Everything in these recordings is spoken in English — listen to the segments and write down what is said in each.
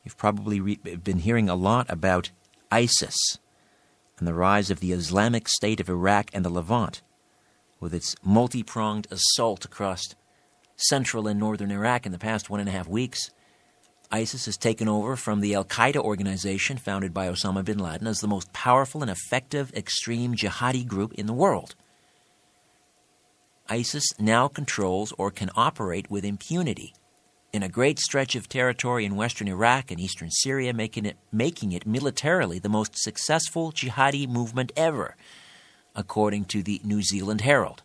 You've probably been hearing a lot about ISIS and the rise of the Islamic State of Iraq and the Levant, with its multi-pronged assault across central and northern Iraq in the past 1.5 weeks. ISIS has taken over from the al-Qaeda organization founded by Osama bin Laden as the most powerful and effective extreme jihadi group in the world. ISIS now controls or can operate with impunity in a great stretch of territory in western Iraq and eastern Syria, making it militarily the most successful jihadi movement ever, according to the New Zealand Herald.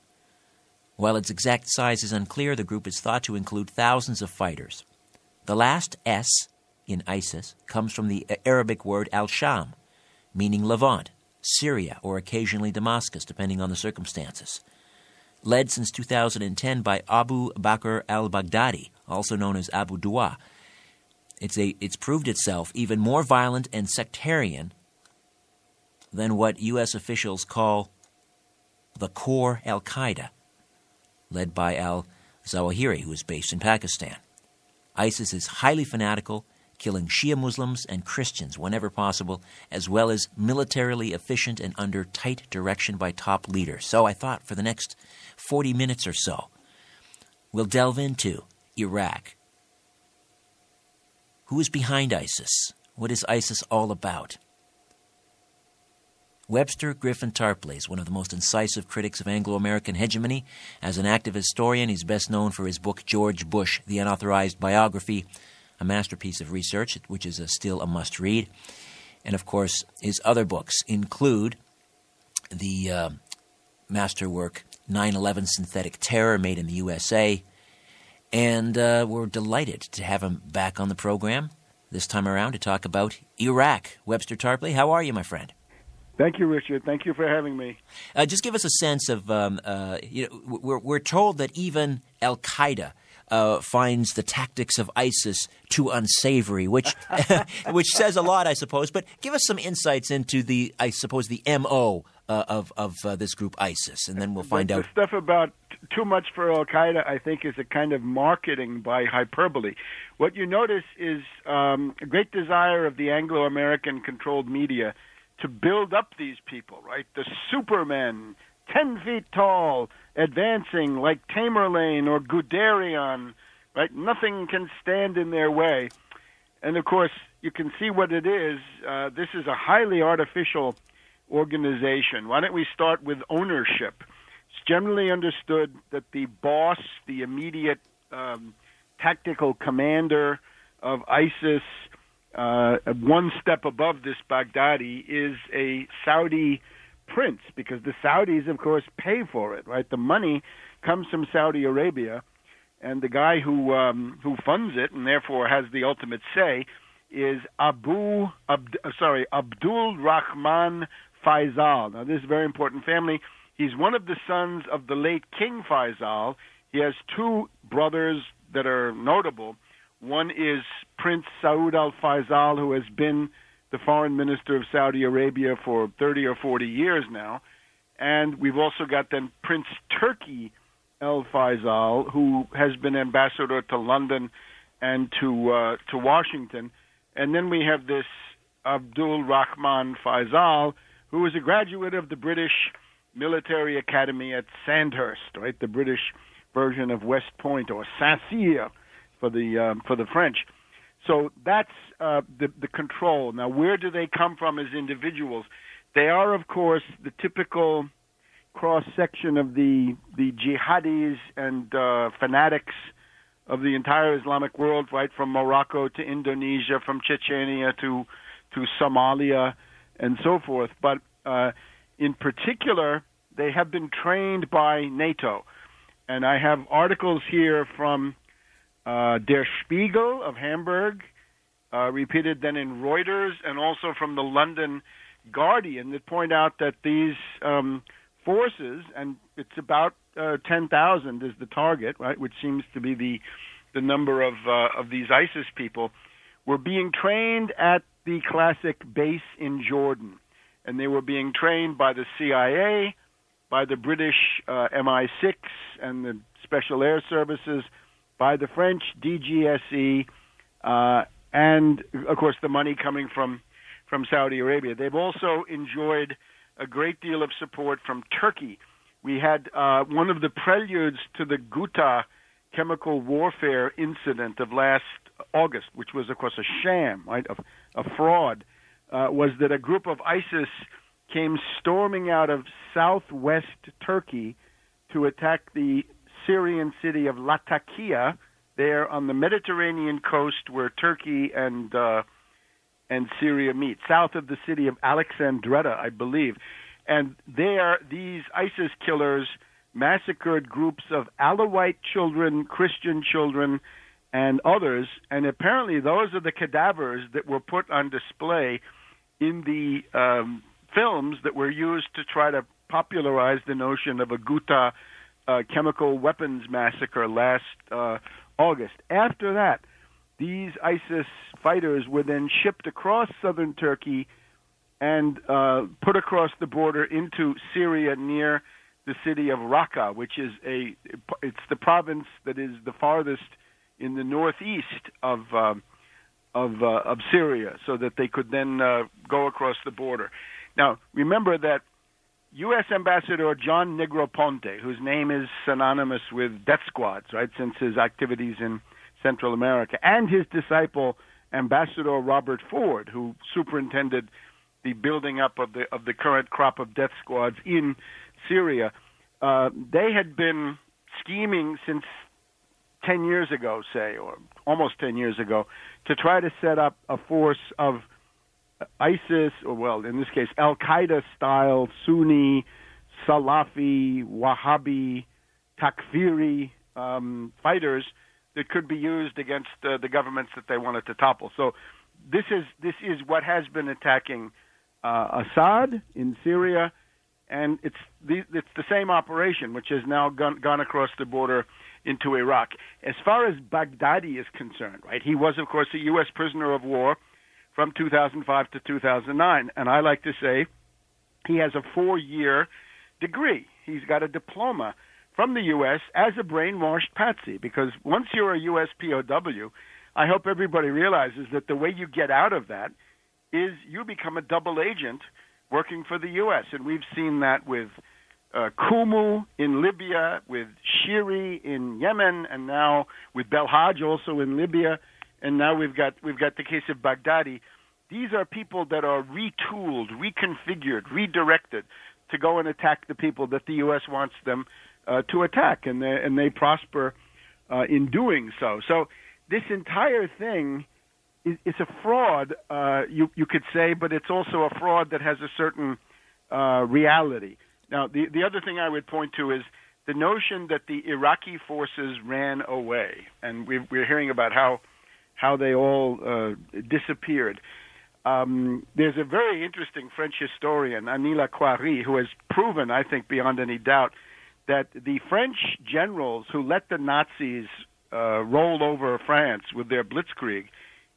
While its exact size is unclear, the group is thought to include thousands of fighters. The last S in ISIS comes from the Arabic word al-Sham, meaning Levant, Syria, or occasionally Damascus, depending on the circumstances. Led since 2010 by Abu Bakr al-Baghdadi, also known as Abu Du'a, it's proved itself even more violent and sectarian than what U.S. officials call the core al-Qaeda, led by al-Zawahiri, who is based in Pakistan. ISIS is highly fanatical, killing Shia Muslims and Christians whenever possible, as well as militarily efficient and under tight direction by top leaders. So I thought for the next 40 minutes or so, we'll delve into Iraq. Who is behind ISIS? What is ISIS all about? Webster Tarpley is one of the most incisive critics of Anglo-American hegemony. As an active historian, he's best known for his book George Bush, The Unauthorized Biography, a masterpiece of research, which is still a must-read. And, of course, his other books include the masterwork 9/11 Synthetic Terror, Made in the USA. And we're delighted to have him back on the program this time around to talk about Iraq. Webster Tarpley, how are you, my friend? Thank you, Richard. Thank you for having me. Just give us a sense of, we're told that even al-Qaeda finds the tactics of ISIS too unsavory, which which says a lot, I suppose. But give us some insights into the MO of this group ISIS, and then we'll find out. The stuff about too much for al-Qaeda, I think, is a kind of marketing by hyperbole. What you notice is a great desire of the Anglo-American controlled media to build up these people, right? The supermen, 10 feet tall, advancing like Tamerlane or Guderian, right? Nothing can stand in their way. And, of course, you can see what it is. This is a highly artificial organization. Why don't we start with ownership? It's generally understood that the boss, the immediate tactical commander of ISIS, one step above this Baghdadi, is a Saudi prince, because the Saudis, of course, pay for it, right? The money comes from Saudi Arabia, and the guy who funds it and therefore has the ultimate say is Abdul Rahman Faisal. Now, this is a very important family. He's one of the sons of the late King Faisal. He has two brothers that are notable. One is Prince Saud al-Faisal, who has been the foreign minister of Saudi Arabia for 30 or 40 years now. And we've also got then Prince Turki al-Faisal, who has been ambassador to London and to Washington. And then we have this Abdul Rahman Faisal, who is a graduate of the British Military Academy at Sandhurst, right, the British version of West Point, or Saint-Cyr for the French. So that's the control. Now, where do they come from as individuals? They are, of course, the typical cross-section of the jihadis and fanatics of the entire Islamic world, right, from Morocco to Indonesia, from Chechnya to Somalia, and so forth. But in particular, they have been trained by NATO. And I have articles here from Der Spiegel of Hamburg, repeated then in Reuters, and also from the London Guardian, that point out that these forces, and it's about 10,000 is the target, right, which seems to be the number of these ISIS people, were being trained at the classic base in Jordan. And they were being trained by the CIA, by the British MI6 and the Special Air Services, by the French DGSE, and, of course, the money coming from Saudi Arabia. They've also enjoyed a great deal of support from Turkey. We had one of the preludes to the Ghouta chemical warfare incident of last August, which was, of course, a sham, right, a fraud, was that a group of ISIS came storming out of southwest Turkey to attack the Syrian city of Latakia, there on the Mediterranean coast where Turkey and Syria meet, south of the city of Alexandretta, I believe. And there, these ISIS killers massacred groups of Alawite children, Christian children, and others. And apparently those are the cadavers that were put on display in the films that were used to try to popularize the notion of a Ghouta chemical weapons massacre last August. After that, these ISIS fighters were then shipped across southern Turkey and put across the border into Syria near the city of Raqqa, which is it's the province that is the farthest in the northeast of Syria, so that they could then go across the border. Now, remember that U.S. Ambassador John Negroponte, whose name is synonymous with death squads, right, since his activities in Central America, and his disciple, Ambassador Robert Ford, who superintended the building up of the current crop of death squads in Syria, they had been scheming since 10 years ago, say, or almost 10 years ago, to try to set up a force of ISIS, or well, in this case, Al-Qaeda-style Sunni, Salafi, Wahhabi, Takfiri fighters that could be used against the governments that they wanted to topple. So this is what has been attacking Assad in Syria, and it's the same operation, which has now gone across the border into Iraq. As far as Baghdadi is concerned, right, he was, of course, a U.S. prisoner of war from 2005 to 2009, and I like to say he has a 4-year degree. He's got a diploma from the U.S. as a brainwashed patsy, because once you're a U.S. POW, I hope everybody realizes that the way you get out of that is you become a double agent working for the U.S., and we've seen that with Kumu in Libya, with Shiri in Yemen, and now with Belhaj also in Libya, and now we've got the case of Baghdadi. These are people that are retooled, reconfigured, redirected to go and attack the people that the U.S. wants them to attack, and they prosper in doing so. So this entire thing is a fraud, you could say, but it's also a fraud that has a certain reality. Now, the other thing I would point to is the notion that the Iraqi forces ran away, and we're hearing about how they all disappeared. There's a very interesting French historian, Anila Khoury, who has proven, I think, beyond any doubt, that the French generals who let the Nazis roll over France with their blitzkrieg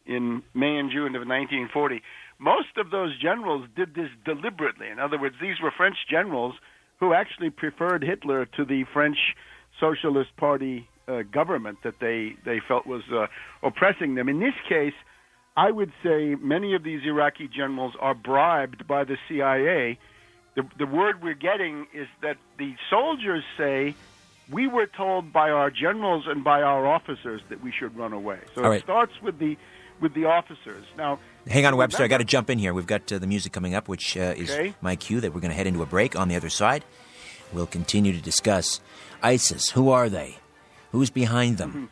in May and June of 1940, most of those generals did this deliberately. In other words, these were French generals who actually preferred Hitler to the French Socialist Party government that they felt was oppressing them. In this case, I would say many of these Iraqi generals are bribed by the CIA. The word we're getting is that the soldiers say, we were told by our generals and by our officers that we should run away. So All right. It starts with the officers. Now, hang on, Webster. I got to jump in here. We've got the music coming up, which is my cue that we're going to head into a break. On the other side, we'll continue to discuss ISIS. Who are they? Who's behind them? Mm-hmm.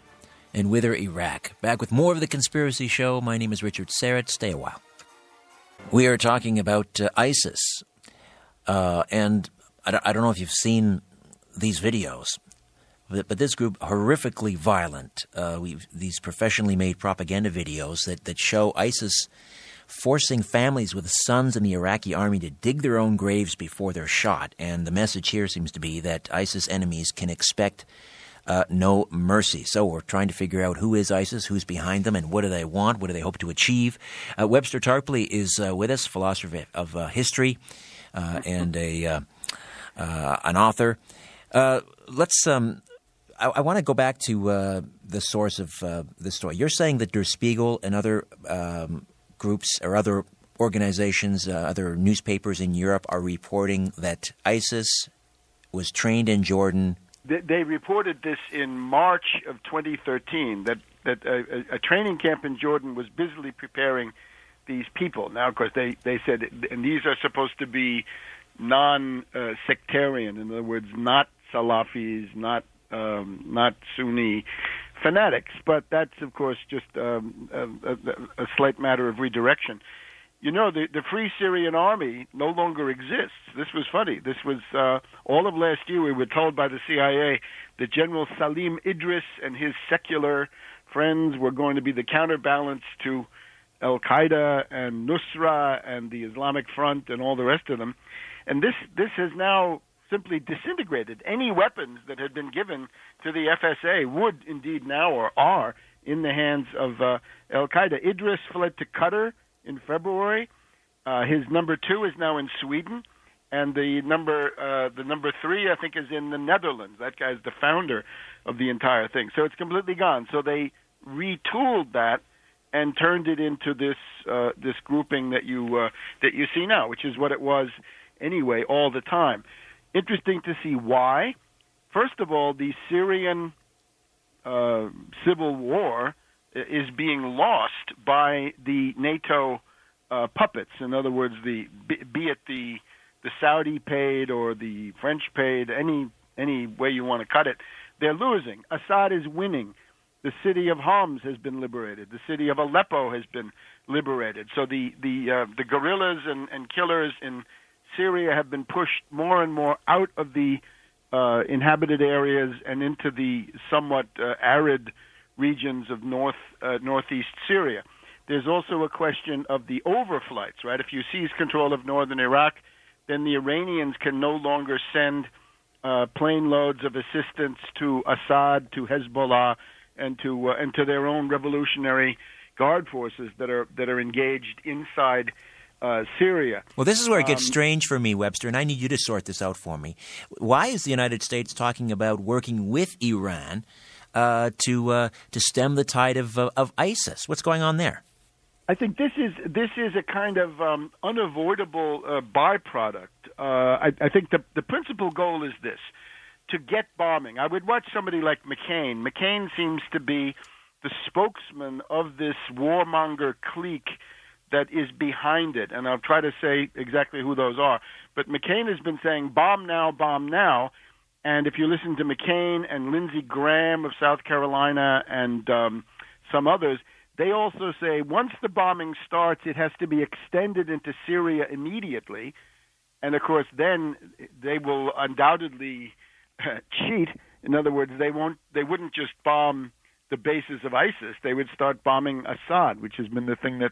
And whither Iraq? Back with more of The Conspiracy Show. My name is Richard Syrett. Stay a while. We are talking about ISIS. And I don't know if you've seen these videos, but this group, horrifically violent. These professionally made propaganda videos that show ISIS forcing families with sons in the Iraqi army to dig their own graves before they're shot. And the message here seems to be that ISIS enemies can expect no mercy. So we're trying to figure out who is ISIS, who's behind them, and what do they want, what do they hope to achieve. Webster Tarpley is with us, philosopher of history and an author. Let's I want to go back to the source of the story. You're saying that Der Spiegel and other groups or other organizations, other newspapers in Europe are reporting that ISIS was trained in Jordan. They reported this in March of 2013, that a training camp in Jordan was busily preparing these people. Now, of course, they said, and these are supposed to be non-sectarian, in other words, not Salafis, not Sunni fanatics, but that's, of course, just a slight matter of redirection. You know, the Free Syrian Army no longer exists. This was funny. This was all of last year we were told by the CIA that General Salim Idris and his secular friends were going to be the counterbalance to Al-Qaeda and Nusra and the Islamic Front and all the rest of them. And this has now simply disintegrated. Any weapons that had been given to the FSA would indeed now or are in the hands of Al-Qaeda. Idris fled to Qatar in February. His number 2 is now in Sweden, and the number 3, I think, is in the Netherlands. That guy's the founder of the entire thing. So it's completely gone. So they retooled that and turned it into this grouping that you see now, which is what it was anyway all the time. Interesting to see why. First of all, the Syrian civil war is being lost by the NATO puppets. In other words, be it the Saudi paid or the French paid, any way you want to cut it, they're losing. Assad is winning. The city of Homs has been liberated. The city of Aleppo has been liberated. So the guerrillas and killers in Syria have been pushed more and more out of the inhabited areas and into the somewhat arid regions of northeast Syria. There's also a question of the overflights, right? If you seize control of northern Iraq, then the Iranians can no longer send plane loads of assistance to Assad, to Hezbollah, and to their own revolutionary guard forces that are engaged inside Syria. Well, this is where it gets strange for me, Webster, and I need you to sort this out for me. Why is the United States talking about working with Iran to stem the tide of ISIS? What's going on there? I think this is a kind of unavoidable byproduct. I think the principal goal is this: to get bombing. I would watch somebody like McCain. McCain seems to be the spokesman of this warmonger clique that is behind it, and I'll try to say exactly who those are. But McCain has been saying, bomb now, and if you listen to McCain and Lindsey Graham of South Carolina and some others, they also say once the bombing starts, it has to be extended into Syria immediately, and of course then they will undoubtedly cheat. In other words, they wouldn't just bomb the bases of ISIS, they would start bombing Assad, which has been the thing that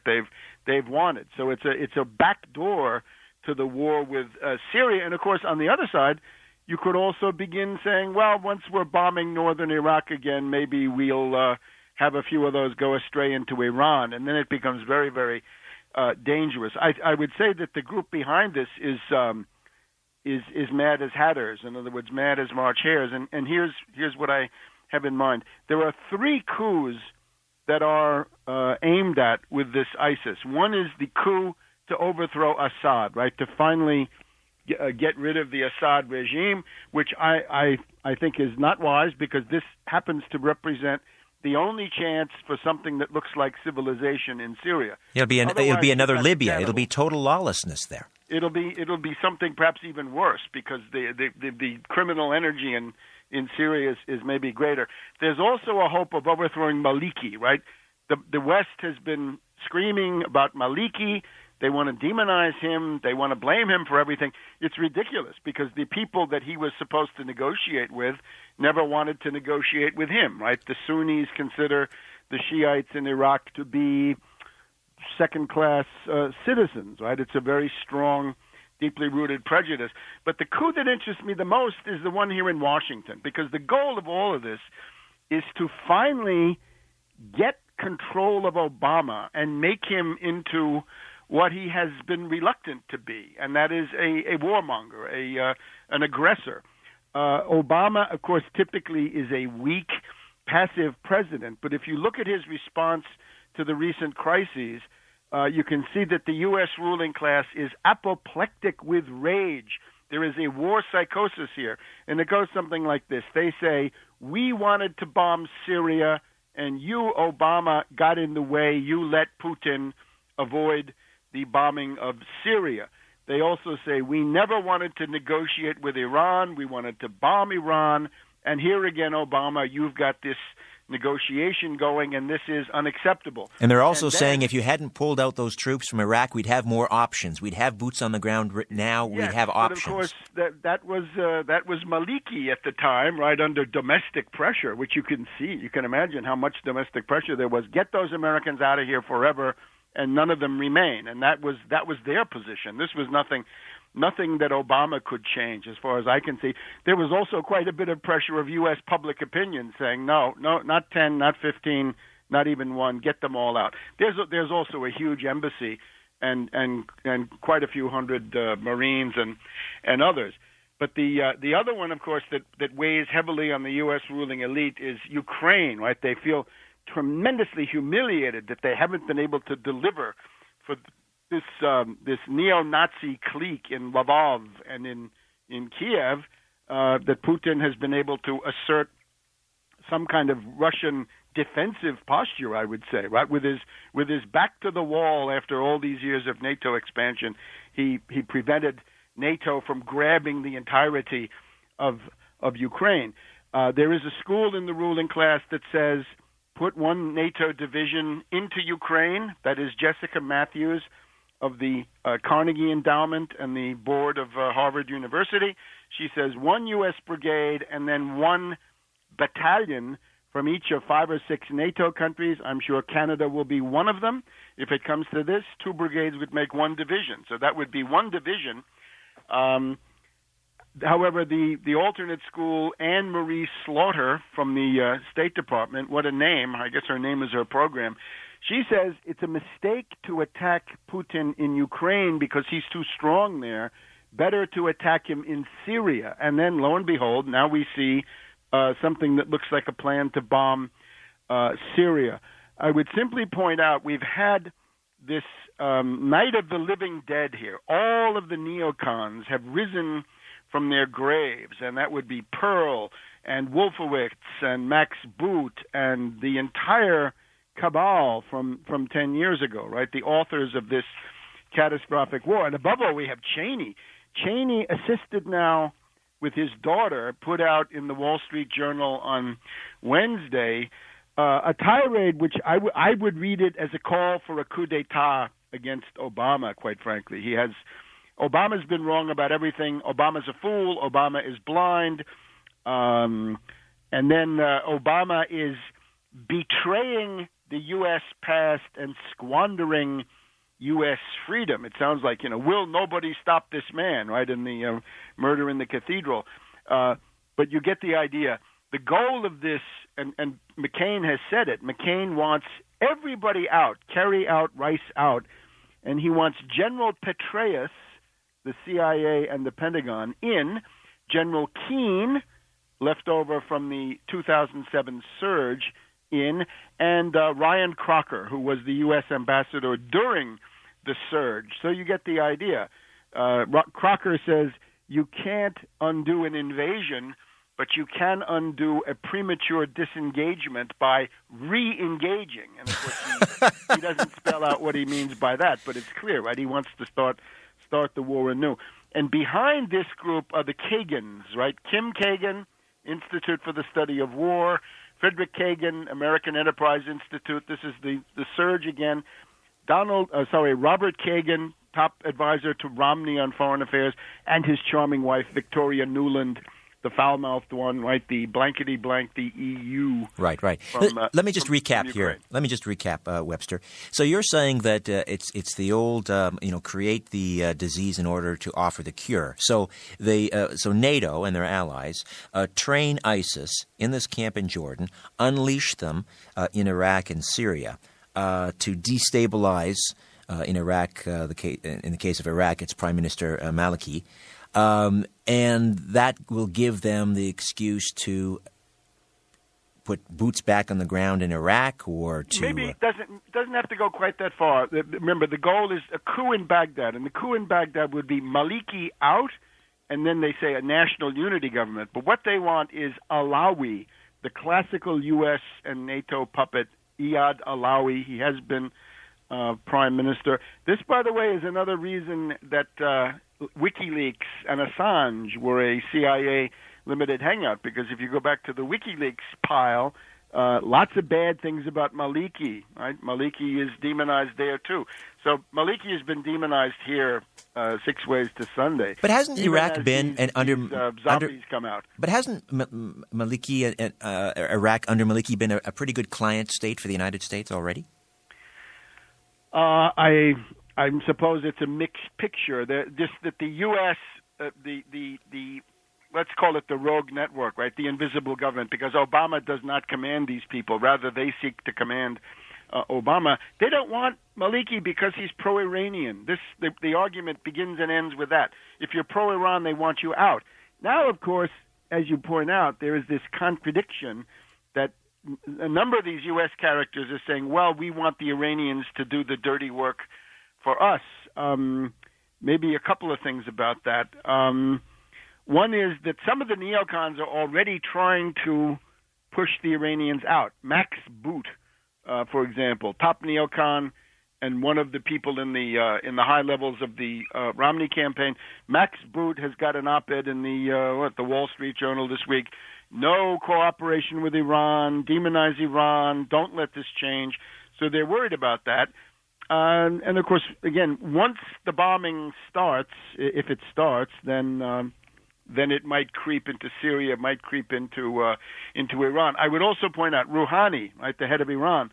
they've wanted. So it's a back door to the war with Syria. And of course, on the other side, you could also begin saying, well, once we're bombing northern Iraq again, maybe we'll have a few of those go astray into Iran, and then it becomes very, very dangerous. I would say that the group behind this is mad as hatters. In other words, mad as March hares. And here's what I have in mind. There are 3 coups that are aimed at with this ISIS. One is the coup to overthrow Assad, right, to finally get rid of the Assad regime, which I think is not wise, because this happens to represent the only chance for something that looks like civilization in Syria. It'll be another Libya. It'll be total lawlessness there. It'll be something perhaps even worse, because the criminal energy in Syria is maybe greater. There's also a hope of overthrowing Maliki, right? The West has been screaming about Maliki. They want to demonize him. They want to blame him for everything. It's ridiculous, because the people that he was supposed to negotiate with never wanted to negotiate with him, right? The Sunnis consider the Shiites in Iraq to be second-class citizens, right? It's a very strong, deeply rooted prejudice. But the coup that interests me the most is the one here in Washington, because the goal of all of this is to finally get control of Obama and make him into what he has been reluctant to be, and that is a warmonger, an aggressor. Obama, of course, typically is a weak, passive president. But if you look at his response to the recent crises, you can see that the U.S. ruling class is apoplectic with rage. There is a war psychosis here. And it goes something like this. They say, we wanted to bomb Syria, and you, Obama, got in the way. You let Putin avoid the bombing of Syria. They also say, we never wanted to negotiate with Iran. We wanted to bomb Iran. And here again, Obama, you've got this negotiation going, and this is unacceptable. And they're also saying if you hadn't pulled out those troops from Iraq, we'd have more options. We'd have boots on the ground now. Yes, we'd have options. But of course, that was Maliki at the time, right, under domestic pressure, which you can see. You can imagine how much domestic pressure there was. Get those Americans out of here forever, and none of them remain. And that was their position. This was nothing that Obama could change, as far as I can see. There was also quite a bit of pressure of U.S. public opinion saying, no, not 10, not 15, not even 1, get them all out. There's also a huge embassy and quite a few hundred Marines and others. But the other one, of course, that weighs heavily on the U.S. ruling elite is Ukraine, right? They feel tremendously humiliated that they haven't been able to deliver for this neo-Nazi clique in Lvov and in Kiev, that Putin has been able to assert some kind of Russian defensive posture, I would say, right? With his back to the wall after all these years of NATO expansion, he prevented NATO from grabbing the entirety of Ukraine. There is a school in the ruling class that says, put one NATO division into Ukraine. That is Jessica Matthews of the Carnegie Endowment and the board of Harvard University. She says one U.S. brigade and then one battalion from each of 5 or 6 NATO countries. I'm sure Canada will be one of them. If it comes to this, 2 brigades would make one division. So that would be one division. However, the alternate school, Anne Marie Slaughter from the State Department, what a name. I guess her name is her program. She says it's a mistake to attack Putin in Ukraine because he's too strong there. Better to attack him in Syria. And then, lo and behold, now we see something that looks like a plan to bomb Syria. I would simply point out we've had this night of the living dead here. All of the neocons have risen from their graves, and that would be Perle and Wolfowitz and Max Boot and the entire cabal from 10 years ago, right? The authors of this catastrophic war. And above all, we have Cheney. Cheney assisted now with his daughter, put out in the Wall Street Journal on Wednesday, a tirade which I would read it as a call for a coup d'etat against Obama, quite frankly. Obama's been wrong about everything. Obama's a fool. Obama is blind. And then Obama is betraying the U.S. past and squandering U.S. freedom. It sounds like, will nobody stop this man, right, in the murder in the cathedral. But you get the idea. The goal of this, and McCain has said it, McCain wants everybody out, Kerry out, Rice out, and he wants General Petraeus, the CIA and the Pentagon, in, General Keane, left over from the 2007 surge, in, and Ryan Crocker, who was the U.S. ambassador during the surge. So you get the idea. Crocker says you can't undo an invasion, but you can undo a premature disengagement by re-engaging. And of course, he doesn't spell out what he means by that, but it's clear, right? He wants to start the war anew. And behind this group are the Kagans, right? Kim Kagan, Institute for the Study of War, Frederick Kagan, American Enterprise Institute. This is the surge again. Robert Kagan, top advisor to Romney on foreign affairs, and his charming wife, Victoria Nuland, the foul-mouthed one, right? The blankety-blank, the EU. Right. Let me just recap here. Let me just recap, Webster. So you're saying that it's the old, create the disease in order to offer the cure. So so NATO and their allies train ISIS in this camp in Jordan, unleash them in Iraq and Syria to destabilize in Iraq. In the case of Iraq, it's Prime Minister Maliki. And that will give them the excuse to put boots back on the ground in Iraq, or to maybe it doesn't have to go quite that far. Remember, the goal is a coup in Baghdad, and the coup in Baghdad would be Maliki out, and then they say a national unity government. But what they want is Alawi, the classical U.S. and NATO puppet, Iyad Alawi. He has been prime minister. This, by the way, is another reason that WikiLeaks and Assange were a CIA limited hangout, because if you go back to the WikiLeaks pile, lots of bad things about Maliki, right? Maliki is demonized there, too. So Maliki has been demonized here 6 ways to Sunday. But hasn't Iraq been zombies come out? But hasn't Maliki Iraq under Maliki been a pretty good client state for the United States already? I suppose it's a mixed picture. Just that the U.S. the let's call it the rogue network, right? The invisible government, because Obama does not command these people. Rather, they seek to command Obama. They don't want Maliki because he's pro-Iranian. The argument begins and ends with that. If you're pro-Iran, they want you out. Now, of course, as you point out, there is this contradiction that a number of these U.S. characters are saying, well, we want the Iranians to do the dirty work for us. Maybe a couple of things about that. One is that some of the neocons are already trying to push the Iranians out. Max Boot, for example, top neocon and one of the people in the high levels of the Romney campaign. Max Boot has got an op-ed in the Wall Street Journal this week. No cooperation with Iran, demonize Iran, don't let this change. So they're worried about that. And of course, again, once the bombing starts, if it starts, then it might creep into Syria, might creep into Iran. I would also point out Rouhani, right, the head of Iran,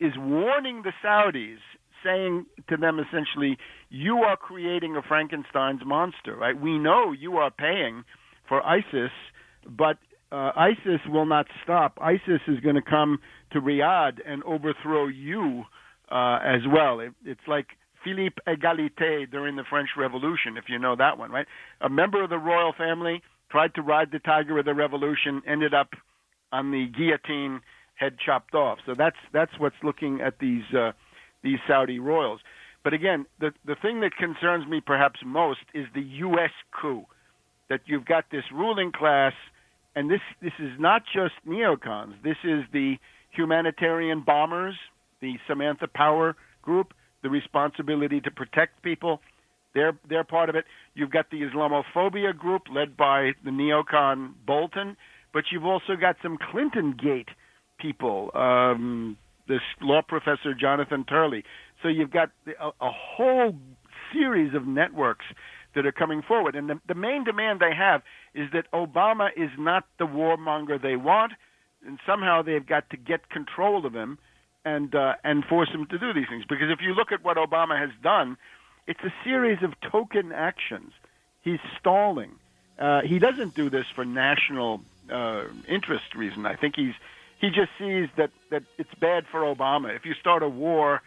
is warning the Saudis, saying to them essentially, you are creating a Frankenstein's monster, right? We know you are paying for ISIS, but ISIS will not stop. ISIS is going to come to Riyadh and overthrow you as well. It's like Philippe Égalité during the French Revolution, if you know that one, right? A member of the royal family tried to ride the tiger of the revolution, ended up on the guillotine, head chopped off. So that's what's looking at these Saudi royals. But again, the thing that concerns me perhaps most is the U.S. coup, that you've got this ruling class, and this is not just neocons. This is the humanitarian bombers, the Samantha Power group, the responsibility to protect people. They're part of it. You've got the Islamophobia group led by the neocon Bolton, but you've also got some Clinton Gate people, this law professor Jonathan Turley. So you've got a whole series of networks that are coming forward. And the main demand they have is that Obama is not the warmonger they want, and somehow they've got to get control of him and force him to do these things. Because if you look at what Obama has done, it's a series of token actions. He's stalling. He doesn't do this for national interest reason. I think he just sees that it's bad for Obama. If you start a war,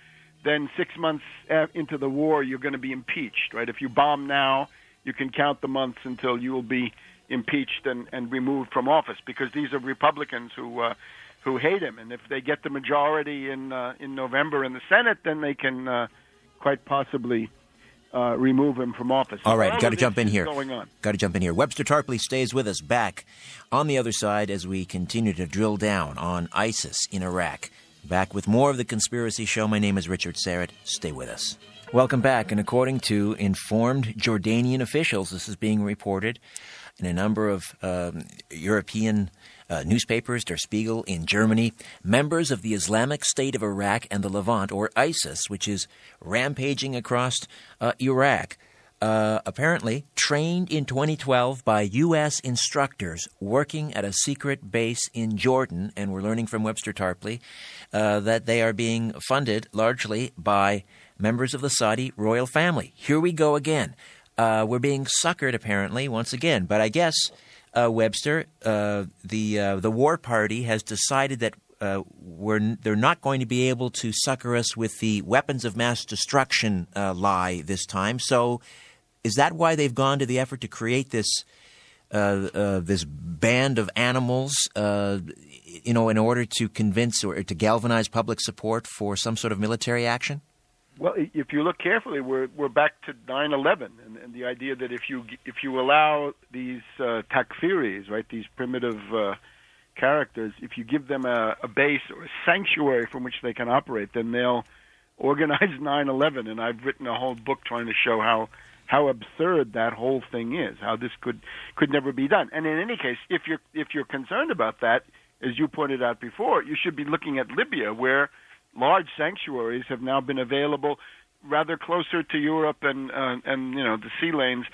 then 6 months into the war, you're going to be impeached, right? If you bomb now, you can count the months until you will be impeached and removed from office, because these are Republicans who hate him. And if they get the majority in November in the Senate, then they can quite possibly remove him from office. All right, got to jump in here. Got to jump in here. Webster Tarpley stays with us back on the other side as we continue to drill down on ISIS in Iraq. Back with more of The Conspiracy Show. My name is Richard Syrett. Stay with us. Welcome back. And according to informed Jordanian officials, this is being reported in a number of European newspapers, Der Spiegel in Germany, members of the Islamic State of Iraq and the Levant, or ISIS, which is rampaging across Iraq, apparently trained in 2012 by U.S. instructors working at a secret base in Jordan, and we're learning from Webster Tarpley that they are being funded largely by members of the Saudi royal family. Here we go again. We're being suckered, apparently, once again. But I guess, Webster, the war party has decided that they're not going to be able to succor us with the weapons of mass destruction lie this time. So Is that why they've gone to the effort to create this this band of animals, in order to convince or to galvanize public support for some sort of military action? Well, if you look carefully, we're back to 9/11, and the idea that if you allow these takfiris, right, these primitive characters, if you give them a base or a sanctuary from which they can operate, then they'll organize 9/11. And I've written a whole book trying to show how absurd that whole thing is, how this could never be done. And in any case, if you're concerned about that, as you pointed out before, you should be looking at Libya, where large sanctuaries have now been available rather closer to Europe and the sea lanes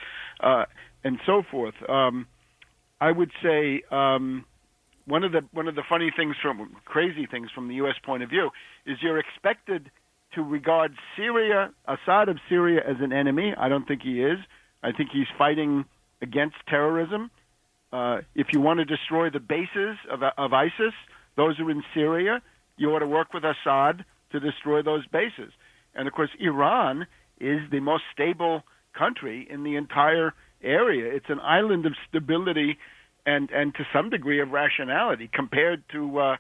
and so forth. I would say one of the funny things, crazy things from the U.S. point of view, is you're expected to regard Assad of Syria as an enemy. I don't think he is. I think he's fighting against terrorism. If you want to destroy the bases of ISIS, those are in Syria. You ought to work with Assad to destroy those bases. And, of course, Iran is the most stable country in the entire area. It's an island of stability and to some degree of rationality compared to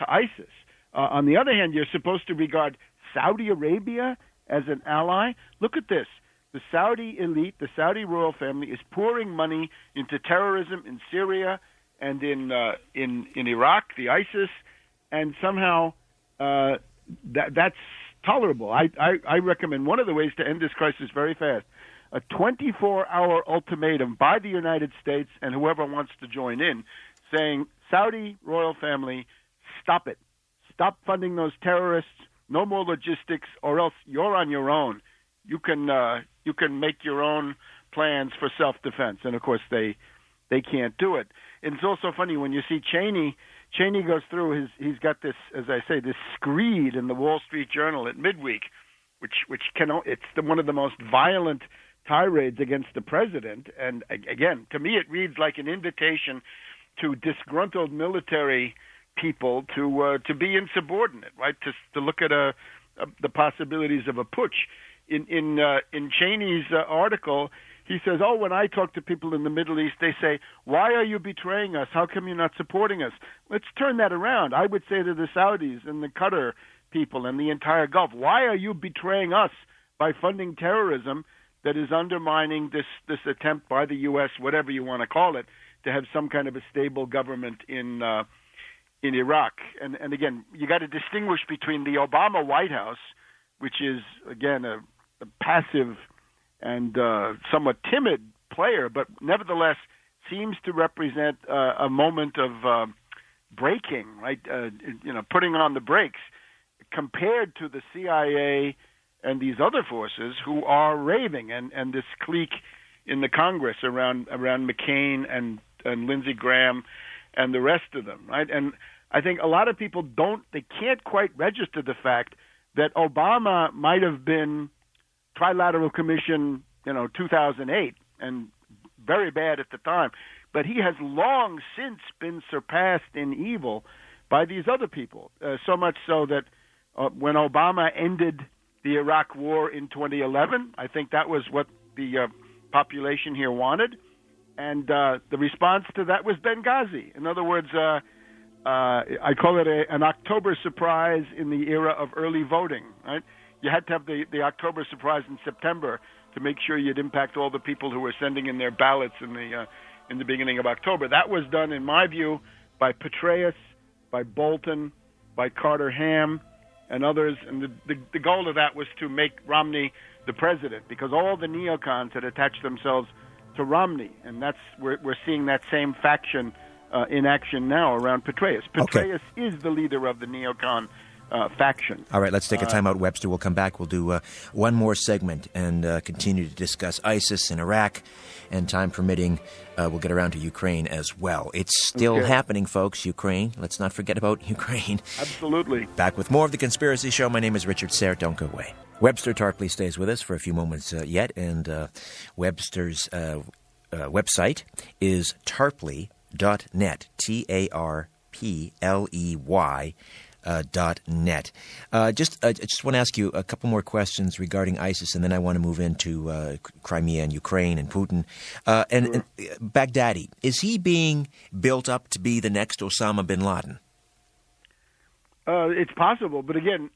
ISIS. On the other hand, you're supposed to regard Saudi Arabia as an ally. Look at this. The Saudi elite, the Saudi royal family, is pouring money into terrorism in Syria and in Iraq, the ISIS, and somehow that's tolerable. I recommend one of the ways to end this crisis very fast, a 24-hour ultimatum by the United States and whoever wants to join in, saying, Saudi royal family, stop it. Stop funding those terrorists. No more logistics, or else you're on your own. You can make your own plans for self-defense. And, of course, they can't do it. And it's also funny when you see Cheney goes through he's got this, as I say, this screed in the Wall Street Journal at midweek, which it's one of the most violent tirades against the president. And again, to me, it reads like an invitation to disgruntled military people to be insubordinate, right? To look at the possibilities of a putsch. In Cheney's article, he says, when I talk to people in the Middle East, they say, why are you betraying us? How come you're not supporting us? Let's turn that around. I would say to the Saudis and the Qatar people and the entire Gulf, why are you betraying us by funding terrorism that is undermining this attempt by the U.S., whatever you want to call it, to have some kind of a stable government in Iraq? And again, you got to distinguish between the Obama White House, which is, again, a passive and somewhat timid player, but nevertheless seems to represent a moment of breaking, right? Putting on the brakes, compared to the CIA and these other forces who are raving, and this clique in the Congress around McCain and Lindsey Graham and the rest of them, right? And I think a lot of people can't quite register the fact that Obama might have been Trilateral Commission, 2008, and very bad at the time. But he has long since been surpassed in evil by these other people, so much so that when Obama ended the Iraq War in 2011, I think that was what the population here wanted. And the response to that was Benghazi. In other words, I call it an October surprise in the era of early voting, right? You had to have the October surprise in September to make sure you'd impact all the people who were sending in their ballots in the beginning of October. That was done, in my view, by Petraeus, by Bolton, by Carter Ham, and others. And the goal of that was to make Romney the president, because all the neocons had attached themselves to Romney, and we're seeing that same faction in action now around Petraeus. Petraeus is the leader of the neocon faction. All right, let's take a time out, Webster. We'll come back. We'll do one more segment and continue to discuss ISIS in Iraq, and time permitting, we'll get around to Ukraine as well. It's still happening, folks, Ukraine. Let's not forget about Ukraine. Absolutely. Back with more of The Conspiracy Show. My name is Richard Syrett. Don't go away. Webster Tarpley stays with us for a few moments yet, and Webster's website is tarpley.net, Tarpley. .net. I just want to ask you a couple more questions regarding ISIS, and then I want to move into Crimea and Ukraine and Putin. And Baghdadi, is he being built up to be the next Osama bin Laden? It's possible, but again,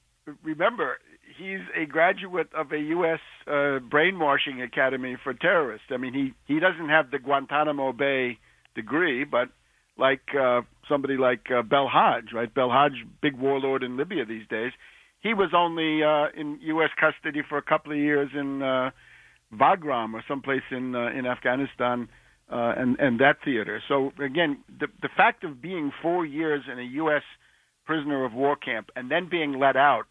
remember, he's a graduate of a U.S. brainwashing academy for terrorists. I mean, he doesn't have the Guantanamo Bay degree, but like somebody like Belhaj, right? Belhaj, big warlord in Libya these days. He was only in U.S. custody for a couple of years in Bagram or someplace in Afghanistan and that theater. So again, the fact of being 4 years in a U.S. prisoner of war camp and then being let out,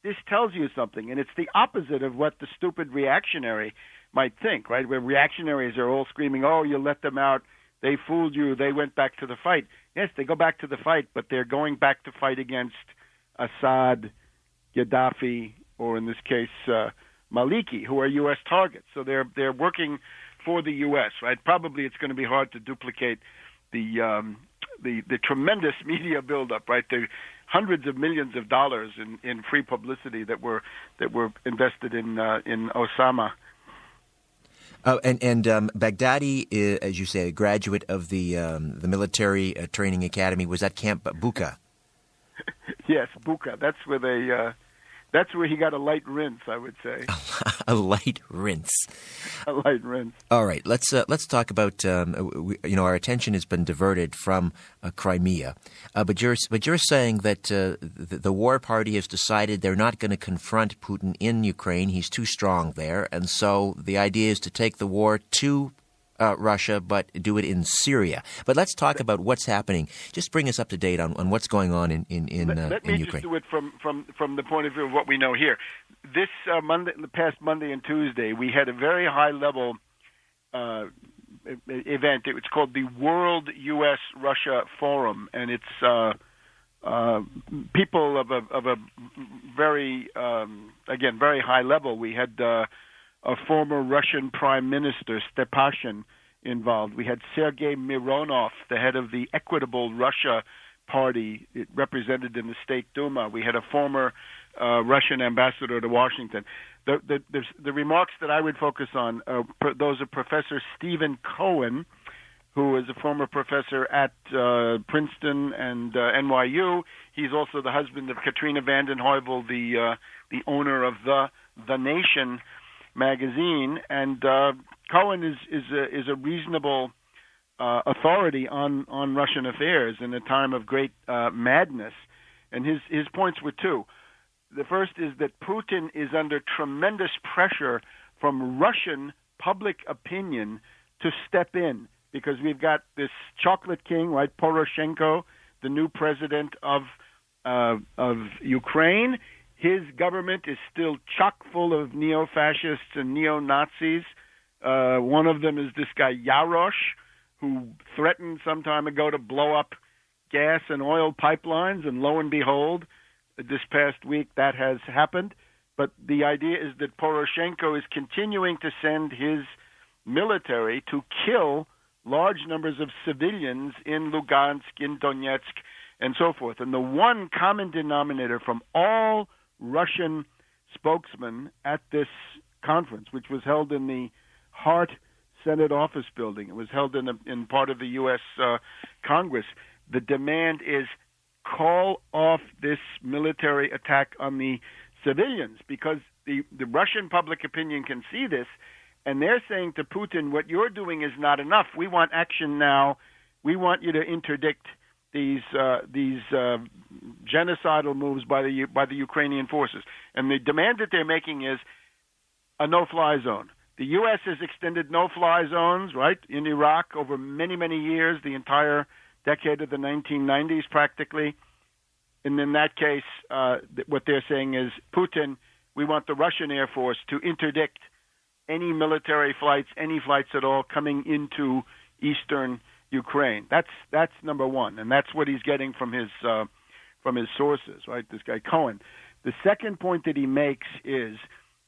this tells you something, and it's the opposite of what the stupid reactionary might think, right? Where reactionaries are all screaming, "Oh, you let them out. They fooled you. They went back to the fight." Yes, they go back to the fight, but they're going back to fight against Assad, Gaddafi, or in this case, Maliki, who are U.S. targets. So they're working for the U.S., right? Probably it's going to be hard to duplicate the tremendous media buildup, right? The hundreds of millions of dollars in free publicity that were invested in Osama. And Baghdadi, is, as you say, a graduate of the military training academy. Was that Camp Bucca? Yes, Bucca. That's where he got a light rinse, I would say. A light rinse. A light rinse. All right, let's talk about our attention has been diverted from Crimea, but you're saying that the war party has decided they're not going to confront Putin in Ukraine. He's too strong there, and so the idea is to take the war to Russia, but do it in Syria. But let's talk about what's happening. Just bring us up to date on what's going on in Ukraine. Let me just do it from the point of view of what we know here. This past Monday and Tuesday, we had a very high-level event. It's called the World U.S.-Russia Forum, and it's people of a very, again, very high level. We had a former Russian Prime Minister, Stepashin, involved. We had Sergei Mironov, the head of the Equitable Russia Party, represented in the State Duma. We had a former Russian ambassador to Washington. The remarks that I would focus on, those of Professor Stephen Cohen, who is a former professor at Princeton and NYU. He's also the husband of Katrina vanden Heuvel, the owner of The Nation magazine, and Cohen is a reasonable authority on Russian affairs in a time of great madness, and his points were two. The first is that Putin is under tremendous pressure from Russian public opinion to step in, because we've got this chocolate king, right, Poroshenko, the new president of Ukraine. His government is still chock full of neo-fascists and neo-Nazis. One of them is this guy Yarosh, who threatened some time ago to blow up gas and oil pipelines, and lo and behold, this past week that has happened. But the idea is that Poroshenko is continuing to send his military to kill large numbers of civilians in Lugansk, in Donetsk, and so forth. And the one common denominator from all Russian spokesman at this conference, which was held in the Hart Senate office building. It was held in part of the U.S. Congress. The demand is call off this military attack on the civilians, because the Russian public opinion can see this, and they're saying to Putin, what you're doing is not enough. We want action now. We want you to interdict these genocidal moves by the Ukrainian forces. And the demand that they're making is a no-fly zone. The U.S. has extended no-fly zones, right, in Iraq over many, many years, the entire decade of the 1990s practically. And in that case, what they're saying is, Putin, we want the Russian Air Force to interdict any military flights, any flights at all coming into eastern Ukraine. That's number one, and that's what he's getting from his sources, right? This guy Cohen. The second point that he makes is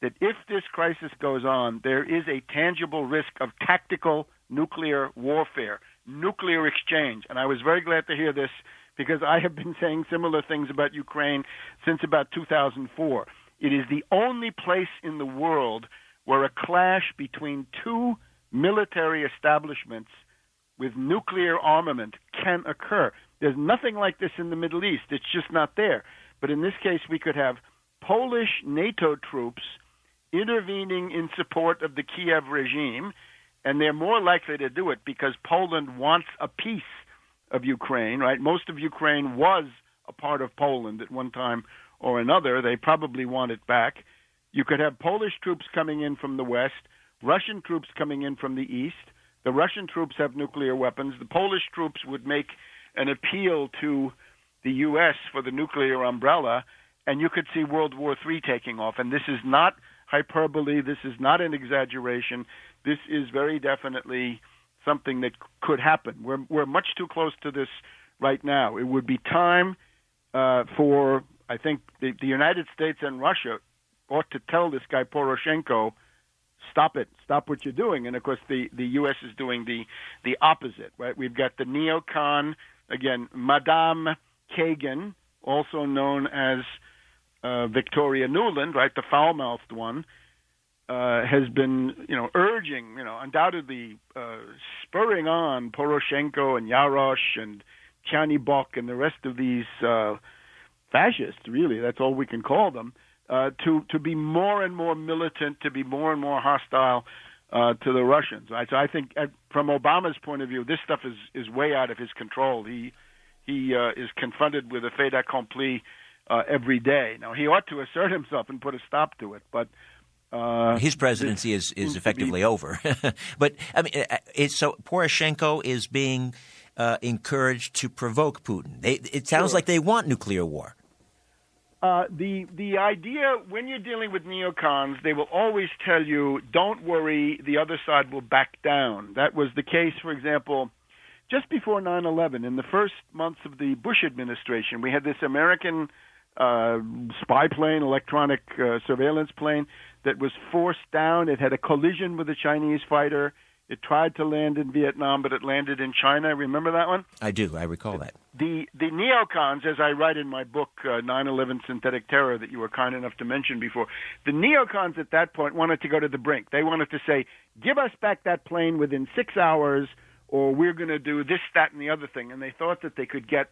that if this crisis goes on, there is a tangible risk of tactical nuclear warfare, nuclear exchange. And I was very glad to hear this because I have been saying similar things about Ukraine since about 2004. It is the only place in the world where a clash between two military establishments with nuclear armament can occur. There's nothing like this in the Middle East. It's just not there. But in this case, we could have Polish NATO troops intervening in support of the Kiev regime, and they're more likely to do it because Poland wants a piece of Ukraine, right? Most of Ukraine was a part of Poland at one time or another. They probably want it back. You could have Polish troops coming in from the west, Russian troops coming in from the east. The Russian troops have nuclear weapons. The Polish troops would make an appeal to the U.S. for the nuclear umbrella, and you could see World War III taking off. And this is not hyperbole. This is not an exaggeration. This is very definitely something that could happen. We're much too close to this right now. It would be time for, I think, the United States and Russia ought to tell this guy Poroshenko, stop it, stop what you're doing. And, of course, the U.S. is doing the opposite, right? We've got the Neocon, again, Madame Kagan, also known as Victoria Nuland, right, the foul-mouthed one, has been, urging, undoubtedly spurring on Poroshenko and Yarosh and Chanibok and the rest of these fascists, really, that's all we can call them, to be more and more militant, to be more and more hostile to the Russians. Right? So I think from Obama's point of view, this stuff is way out of his control. He is confronted with a fait accompli every day. Now, he ought to assert himself and put a stop to it, but his presidency is effectively over. But I mean, so Poroshenko is being encouraged to provoke Putin. It sounds like they want nuclear war. The idea, when you're dealing with neocons, they will always tell you, don't worry, the other side will back down. That was the case, for example, just before 9/11. In the first months of the Bush administration, we had this American spy plane, electronic surveillance plane, that was forced down. It had a collision with a Chinese fighter. It tried to land in Vietnam, but it landed in China. Remember that one? I do. I recall that. The neocons, as I write in my book, 9/11 Synthetic Terror, that you were kind enough to mention before, the neocons at that point wanted to go to the brink. They wanted to say, give us back that plane within 6 hours, or we're going to do this, that, and the other thing. And they thought that they could get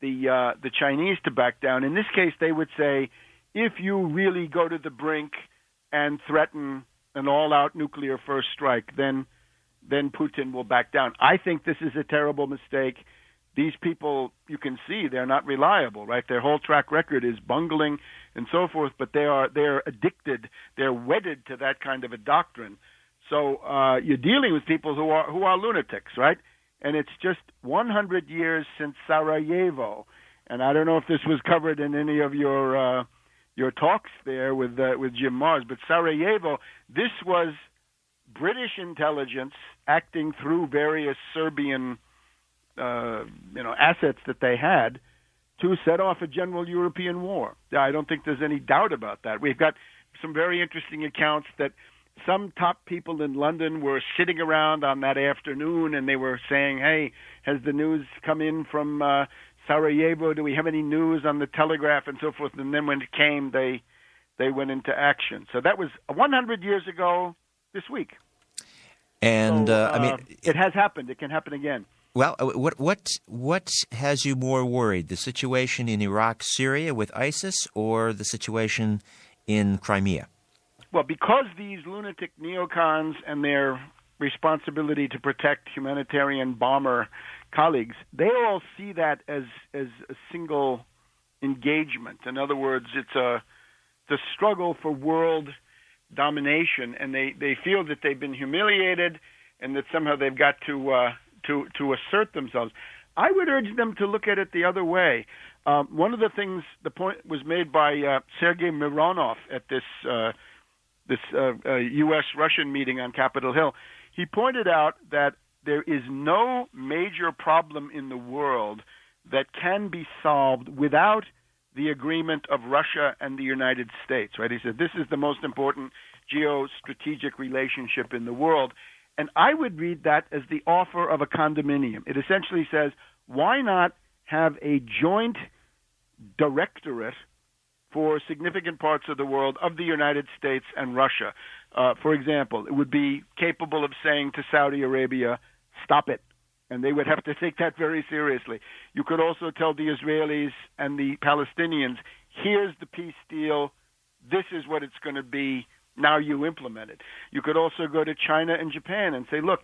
the Chinese to back down. In this case, they would say, if you really go to the brink and threaten an all-out nuclear first strike, then Putin will back down. I think this is a terrible mistake. These people, you can see, they're not reliable, right? Their whole track record is bungling and so forth, but they're addicted, they're wedded to that kind of a doctrine. So you're dealing with people who are lunatics, right? And it's just 100 years since Sarajevo, and I don't know if this was covered in any of your talks there with Jim Mars, but Sarajevo, this was British intelligence acting through various Serbian assets that they had to set off a general European war. I don't think there's any doubt about that. We've got some very interesting accounts that some top people in London were sitting around on that afternoon and they were saying, hey, has the news come in from Sarajevo? Do we have any news on the telegraph and so forth? And then when it came, they went into action. So that was 100 years ago this week. And so, it has happened. It can happen again. Well, what has you more worried? The situation in Iraq, Syria with ISIS, or the situation in Crimea? Well, because these lunatic neocons and their responsibility to protect humanitarian bomber colleagues, they all see that as a single engagement. In other words, it's a struggle for world domination, and they feel that they've been humiliated and that somehow they've got to assert themselves. I would urge them to look at it the other way. One of the things, the point was made by Sergei Mironov at this U.S.-Russian meeting on Capitol Hill. He pointed out that there is no major problem in the world that can be solved without the agreement of Russia and the United States, right? He said this is the most important geostrategic relationship in the world. And I would read that as the offer of a condominium. It essentially says, why not have a joint directorate for significant parts of the world of the United States and Russia. For example, it would be capable of saying to Saudi Arabia, stop it. And they would have to take that very seriously. You could also tell the Israelis and the Palestinians, here's the peace deal. This is what it's going to be. Now you implement it. You could also go to China and Japan and say, look,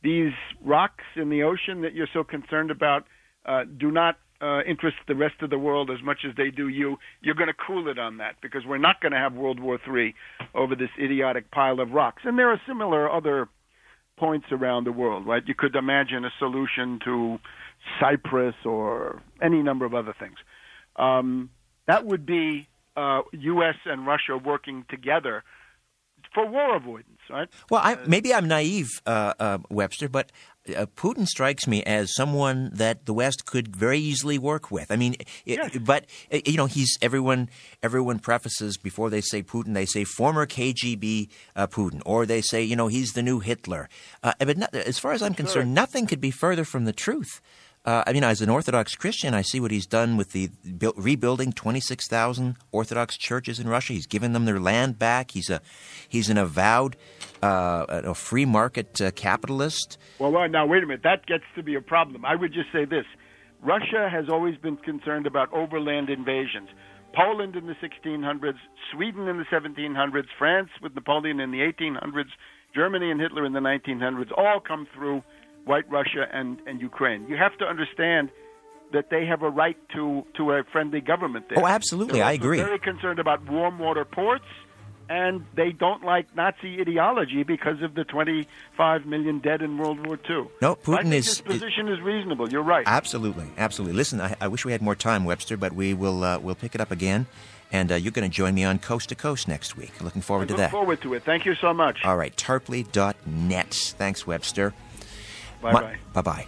these rocks in the ocean that you're so concerned about do not interest the rest of the world as much as they do you. You're going to cool it on that because we're not going to have World War III over this idiotic pile of rocks. And there are similar other points around the world, right? You could imagine a solution to Cyprus or any number of other things. That would be U.S. and Russia working together for war avoidance, right? Well, maybe I'm naive, Webster, but Putin strikes me as someone that the West could very easily work with. I mean, yes. But he's everyone prefaces before they say Putin, they say former KGB Putin, or they say he's the new Hitler. But as far as I'm concerned, nothing could be further from the truth. As an Orthodox Christian, I see what he's done with the rebuilding 26,000 Orthodox churches in Russia. He's given them their land back. He's an avowed a free market capitalist. Well, now, wait a minute. That gets to be a problem. I would just say this. Russia has always been concerned about overland invasions. Poland in the 1600s, Sweden in the 1700s, France with Napoleon in the 1800s, Germany and Hitler in the 1900s, all come through White Russia and Ukraine. You have to understand that they have a right to a friendly government there. Oh, absolutely. I agree. They're very concerned about warm water ports, and they don't like Nazi ideology because of the 25 million dead in World War II. No, Putin his position is reasonable. You're right. Absolutely. Absolutely. Listen, I wish we had more time, Webster, but we'll pick it up again. And you're going to join me on Coast to Coast next week. Looking forward to that. Look forward to it. Thank you so much. All right. Tarpley.net. Thanks, Webster. Bye-bye. Bye-bye.